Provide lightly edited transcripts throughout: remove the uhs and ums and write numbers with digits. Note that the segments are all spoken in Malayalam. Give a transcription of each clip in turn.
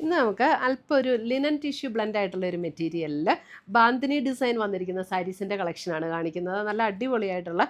ഇന്ന് നമുക്ക് അല്പം ഒരു ലിനൻ ടിഷ്യൂ ബ്ലെൻഡ് ആയിട്ടുള്ള ഒരു മെറ്റീരിയലിൽ ബാന്തിനി ഡിസൈൻ വന്നിരിക്കുന്ന സാരീസിൻ്റെ കളക്ഷനാണ് കാണിക്കുന്നത്. നല്ല അടിപൊളിയായിട്ടുള്ള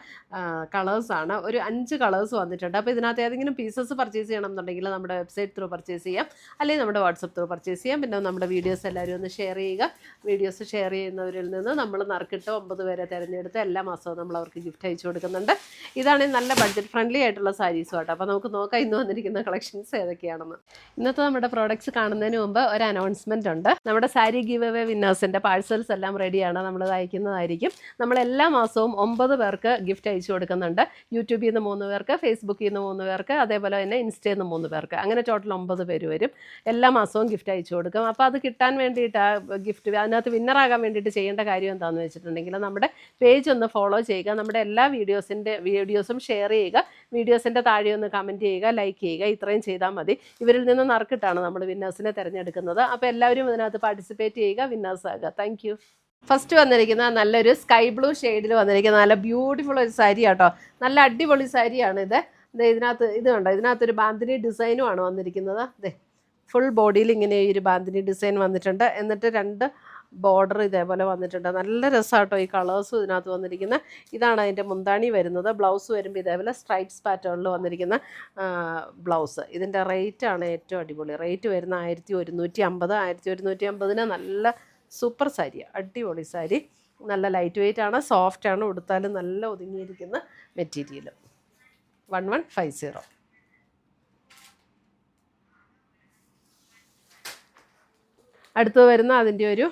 കളേഴ്സാണ്. ഒരു 5 കളേഴ്സ് വന്നിട്ടുണ്ട്. അപ്പോൾ ഇതിനകത്ത് ഏതെങ്കിലും പീസസ് പർച്ചേസ് ചെയ്യണം എന്നുണ്ടെങ്കിൽ നമ്മുടെ വെബ്സൈറ്റ് ത്രൂ പർച്ചേസ് ചെയ്യാം, അല്ലെങ്കിൽ നമ്മുടെ വാട്സപ്പ് ത്രൂ പർച്ചേസ് ചെയ്യാം. പിന്നെ നമ്മുടെ വീഡിയോസ് എല്ലാവരും ഒന്ന് ഷെയർ ചെയ്യുക. വീഡിയോസ് ഷെയർ ചെയ്യുന്നവരിൽ നിന്ന് നമ്മൾ നറുക്കിട്ട് 9 പേരെ തിരഞ്ഞെടുത്ത് എല്ലാ മാസവും നമ്മൾ അവർക്ക് ഗിഫ്റ്റ് അയച്ചു കൊടുക്കുന്നുണ്ട്. ഇതാണ് നല്ല ബഡ്ജറ്റ് ഫ്രണ്ട്ലി ആയിട്ടുള്ള സാരീസും ആട്ടോ. അപ്പോൾ നമുക്ക് നോക്കാം ഇന്ന് വന്നിരിക്കുന്ന കളക്ഷൻസ് ഏതൊക്കെയാണെന്ന്. ഇന്നത്തെ നമ്മുടെ പ്രോഡക്റ്റ്സ് കാണുന്നതിന് മുമ്പ് ഒരു അനൗൺസ്മെൻറ്റ് ഉണ്ട്. നമ്മുടെ സാരി ഗിവ് അവേ വിന്നേഴ്സിൻ്റെ പാഴ്സൽസ് എല്ലാം റെഡിയാണ്, നമ്മൾ അയക്കുന്നതായിരിക്കും. നമ്മൾ എല്ലാ മാസവും 9 പേർക്ക് ഗിഫ്റ്റ് അയച്ചു കൊടുക്കുന്നുണ്ട്. യൂട്യൂബിൽ നിന്ന് 3 പേർക്ക്, ഫേസ്ബുക്കിൽ നിന്ന് 3 പേർക്ക്, അതേപോലെ തന്നെ ഇൻസ്റ്റയിൽ നിന്ന് 3 പേർക്ക്, അങ്ങനെ ടോട്ടൽ 9 പേര് വരും. എല്ലാ മാസവും ഗിഫ്റ്റ് അയച്ചു കൊടുക്കും. അപ്പോൾ അത് കിട്ടാൻ വേണ്ടിയിട്ട് ഗിഫ്റ്റ് അതിനകത്ത് വിന്നറാകാൻ വേണ്ടിയിട്ട് ചെയ്യേണ്ട കാര്യം എന്താണെന്ന് വെച്ചിട്ടുണ്ടെങ്കിൽ നമ്മുടെ പേജ് ഒന്ന് ഫോളോ ചെയ്യുക, നമ്മുടെ എല്ലാ വീഡിയോസും ഷെയർ ചെയ്യുക, വീഡിയോസിൻ്റെ താഴെ ഒന്ന് കമൻറ്റ് ചെയ്യുക, ലൈക്ക് ചെയ്യുക. ഇത്രയും ചെയ്താൽ മതി. ഇവരിൽ നിന്ന് നറുക്കിട്ടാണ് നമ്മൾ വിന്നേഴ്സിനെ തിരഞ്ഞെടുക്കുന്നത്. അപ്പോൾ എല്ലാവരും ഇതിനകത്ത് പാർട്ടിസിപ്പേറ്റ് ചെയ്യുക, വിന്നേഴ്സ് ആകുക. Thank you. ഫസ്റ്റ് വന്നിരിക്കുന്ന നല്ലൊരു സ്കൈ ബ്ലൂ ഷെയ്ഡിൽ വന്നിരിക്കുന്ന നല്ല ബ്യൂട്ടിഫുൾ ഒരു സാരി ആട്ടോ. നല്ല അടിപൊളി സാരിയാണ് ഇത്. ഇതിനകത്ത് ഇത് കണ്ടോ, ഇതിനകത്തൊരു ബാന്തിനി ഡിസൈനും ആണ് വന്നിരിക്കുന്നത്. അതെ, ഫുൾ ബോഡിയിൽ ഇങ്ങനെ ഒരു ബാന്തിനി ഡിസൈൻ വന്നിട്ടുണ്ട്. എന്നിട്ട് 2 ബോർഡർ ഇതേപോലെ വന്നിട്ടുണ്ട്. നല്ല രസമാട്ടോ ഈ കളേഴ്സും ഇതിനകത്ത് വന്നിരിക്കുന്നത്. ഇതാണ് അതിൻ്റെ മുന്താണി വരുന്നത്. ബ്ലൗസ് വരുമ്പോൾ ഇതേപോലെ സ്ട്രൈപ്സ് പാറ്റേണിൽ വന്നിരിക്കുന്ന ബ്ലൗസ്. ഇതിൻ്റെ റേറ്റാണ് ഏറ്റവും അടിപൊളി. റേറ്റ് വരുന്ന 1150. 1150-ന് നല്ല സൂപ്പർ സാരിയാണ്, അടിപൊളി സാരി. നല്ല ലൈറ്റ് വെയ്റ്റ് ആണ്, സോഫ്റ്റ് ആണ്, ഉടുത്താലും നല്ല ഒതുങ്ങിയിരിക്കുന്ന മെറ്റീരിയൽ. 1150. അടുത്ത് വരുന്ന അതിൻ്റെ ഒരു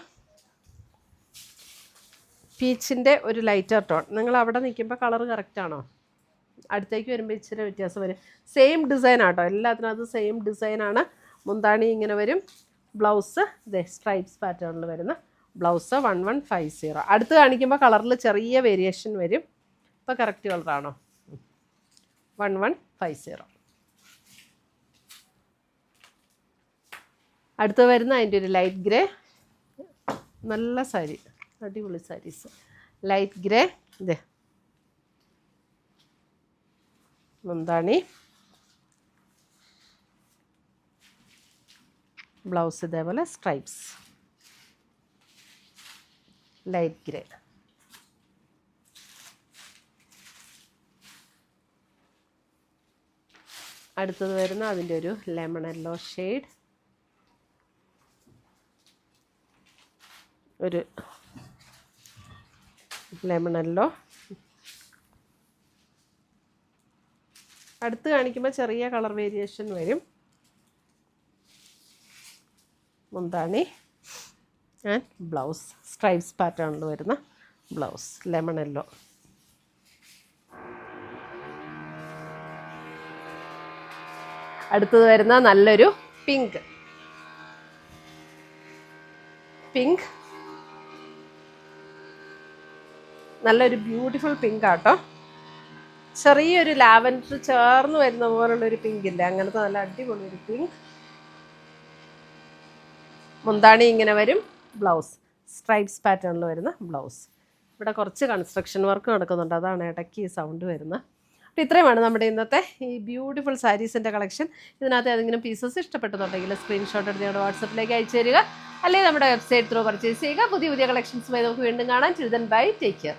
പീച്ചിൻ്റെ ഒരു ലൈറ്റർ ടോൺ. നിങ്ങൾ അവിടെ നിൽക്കുമ്പോൾ കളർ കറക്റ്റാണോ? അടുത്തേക്ക് വരുമ്പോൾ ഇച്ചിരി വ്യത്യാസം വരും. സെയിം ഡിസൈൻ ആട്ടോ, എല്ലാത്തിനകത്തും സെയിം ഡിസൈനാണ്. മുന്താണി ഇങ്ങനെ വരും. ബ്ലൗസ് സ്ട്രൈപ്സ് പാറ്റേണിൽ വരുന്ന ബ്ലൗസ്. 1150. അടുത്ത് കാണിക്കുമ്പോൾ കളറിൽ ചെറിയ വേരിയേഷൻ വരും. ഇപ്പോൾ കറക്റ്റ് കളറാണോ? 1150. അടുത്ത് വരുന്ന അതിൻ്റെ ഒരു ലൈറ്റ് ഗ്രേ. നല്ല സാരി, അടിപൊളി സാരീസ്. Light grey. ഇതേ മുന്താണി, ബ്ലൗസ് ഇതേപോലെ സ്ട്രൈപ്സ്, ലൈറ്റ് ഗ്രേ. അടുത്തത് വരുന്ന അതിൻ്റെ ഒരു ലെമൺ യെല്ലോ ഷെയ്ഡ്, ഒരു ലെമൺ യെല്ലോ. അടുത്ത് കാണിക്കുമ്പോൾ ചെറിയ കളർ വേരിയേഷൻ വരും. മുന്താണി ആൻഡ് ബ്ലൗസ് സ്ട്രൈപ്സ് പാറ്റേണിൽ വരുന്ന ബ്ലൗസ്, ലെമൺ യെല്ലോ. അടുത്തത് വരുന്ന നല്ലൊരു പിങ്ക്. നല്ലൊരു ബ്യൂട്ടിഫുൾ പിങ്ക് ആട്ടോ. ചെറിയൊരു ലാവൻഡർ ചേർന്ന് വരുന്ന പോലുള്ളൊരു പിങ്ക് ഇല്ല, അങ്ങനത്തെ നല്ല അടിപൊളി ഒരു പിങ്ക്. മുന്താണി ഇങ്ങനെ വരും. ബ്ലൗസ് സ്ട്രൈപ്സ് പാറ്റേണിൽ വരുന്ന ബ്ലൗസ്. ഇവിടെ കുറച്ച് കൺസ്ട്രക്ഷൻ വർക്ക് നടക്കുന്നുണ്ട്, അതാണ് ഇടയ്ക്ക് ഈ സൗണ്ട് വരുന്നത്. അപ്പോൾ ഇത്രയുമാണ് നമ്മുടെ ഇന്നത്തെ ഈ ബ്യൂട്ടിഫുൾ സാരീസിൻ്റെ കളക്ഷൻ. ഇതിനകത്ത് ഏതെങ്കിലും പീസസ് ഇഷ്ടപ്പെട്ടെന്നുണ്ടെങ്കിൽ സ്ക്രീൻഷോട്ട് എടുത്ത് ഞങ്ങളുടെ വാട്സപ്പിലേക്ക് അയച്ചു തരിക, അല്ലെങ്കിൽ നമ്മുടെ വെബ്സൈറ്റ് ത്രൂ പർച്ചേസ് ചെയ്യുക. പുതിയ കളക്ഷൻസുമായി നമുക്ക് വീണ്ടും കാണാം. Children bye, take care.